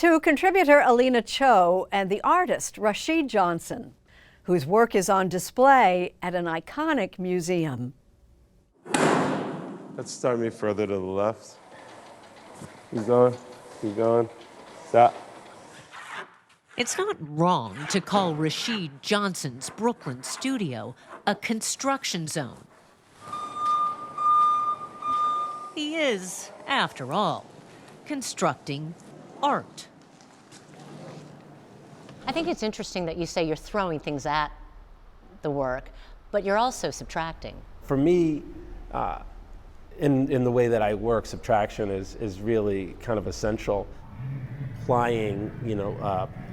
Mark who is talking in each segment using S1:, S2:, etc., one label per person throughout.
S1: To contributor Alina Cho and the artist Rashid Johnson, whose work is on display at an iconic museum.
S2: Let's start me further to the left. Keep going, keep going. Stop.
S3: It's not wrong to call Rashid Johnson's Brooklyn studio a construction zone. He is, after all, constructing art.
S4: I think it's interesting that you say you're throwing things at the work, but you're also subtracting.
S2: For me, in the way that I work, subtraction is really kind of essential. Applying,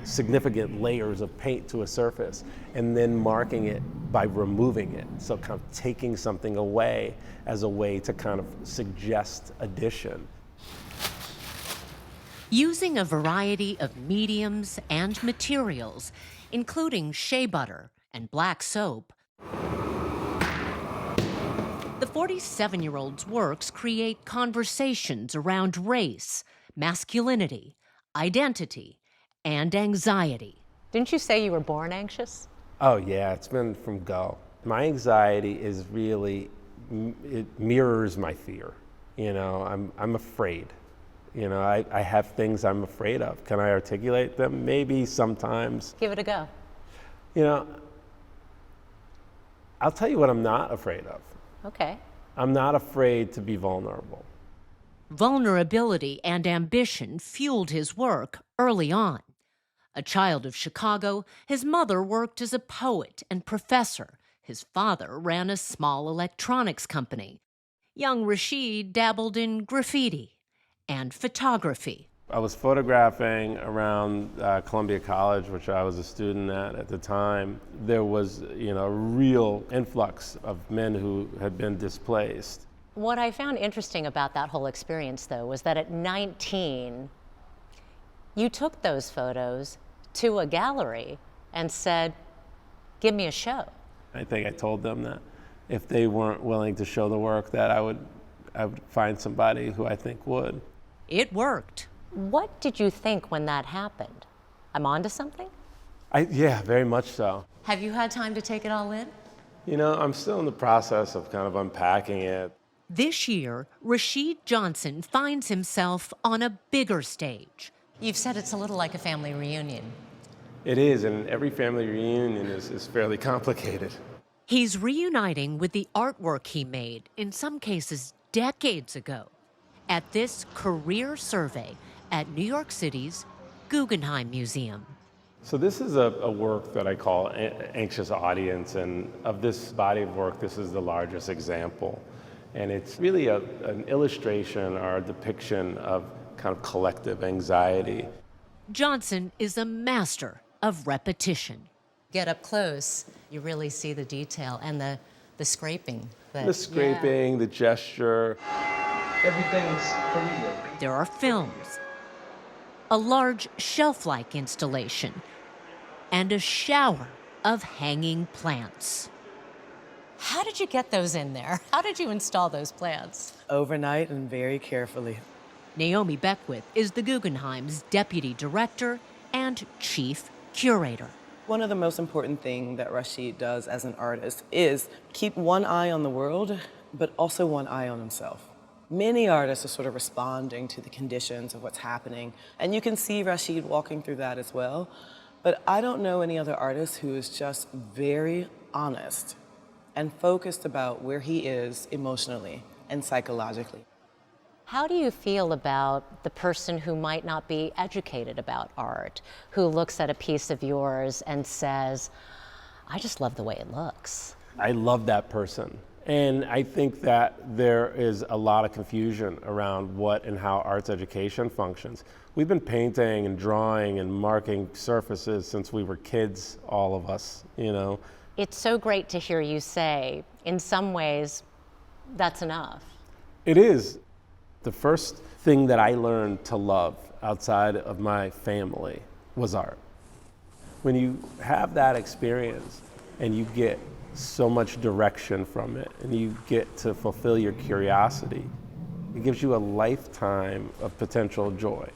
S2: significant layers of paint to a surface and then marking it by removing it. So kind of taking something away as a way to kind of suggest addition.
S3: Using a variety of mediums and materials, including shea butter and black soap, the 47-year-old's works create conversations around race, masculinity, identity, and anxiety.
S4: Didn't you say you were born anxious?
S2: Oh yeah, it's been from go. My anxiety is really, it mirrors my fear. I'm afraid. I have things I'm afraid of. Can I articulate them? Maybe sometimes.
S4: Give it a go.
S2: I'll tell you what I'm not afraid of.
S4: Okay.
S2: I'm not afraid to be vulnerable.
S3: Vulnerability and ambition fueled his work early on. A child of Chicago, his mother worked as a poet and professor. His father ran a small electronics company. Young Rashid dabbled in graffiti and photography.
S2: I was photographing around Columbia College, which I was a student at the time. There was, a real influx of men who had been displaced.
S4: What I found interesting about that whole experience, though, was that at 19, you took those photos to a gallery and said, give me a show.
S2: I think I told them that if they weren't willing to show the work, that I would find somebody who I think would.
S3: It worked.
S4: What did you think when that happened? I'm onto something?
S2: Yeah, very much so.
S4: Have you had time to take it all in?
S2: I'm still in the process of kind of unpacking it.
S3: This year, Rashid Johnson finds himself on a bigger stage.
S4: You've said it's a little like a family reunion.
S2: It is, and every family reunion is fairly complicated.
S3: He's reuniting with the artwork he made, in some cases decades ago, at this career survey at New York City's Guggenheim Museum.
S2: So this is a work that I call Anxious Audience, and of this body of work, this is the largest example. And it's really an illustration or a depiction of kind of collective anxiety.
S3: Johnson is a master of repetition.
S4: Get up close, you really see the detail and the scraping.
S2: The scraping, the gesture.
S5: Everything's for real.
S3: There are films, a large shelf-like installation, and a shower of hanging plants.
S4: How did you get those in there? How did you install those plants?
S5: Overnight and very carefully.
S3: Naomi Beckwith is the Guggenheim's deputy director and chief curator.
S5: One of the most important things that Rashid does as an artist is keep one eye on the world, but also one eye on himself. Many artists are sort of responding to the conditions of what's happening, and you can see Rashid walking through that as well. But I don't know any other artist who is just very honest and focused about where he is emotionally and psychologically.
S4: How do you feel about the person who might not be educated about art, who looks at a piece of yours and says, I just love the way it looks?
S2: I love that person. And I think that there is a lot of confusion around what and how arts education functions. We've been painting and drawing and marking surfaces since we were kids, all of us,
S4: It's so great to hear you say, in some ways, that's enough.
S2: It is. The first thing that I learned to love outside of my family was art. When you have that experience and you get so much direction from it and you get to fulfill your curiosity, it gives you a lifetime of potential joy.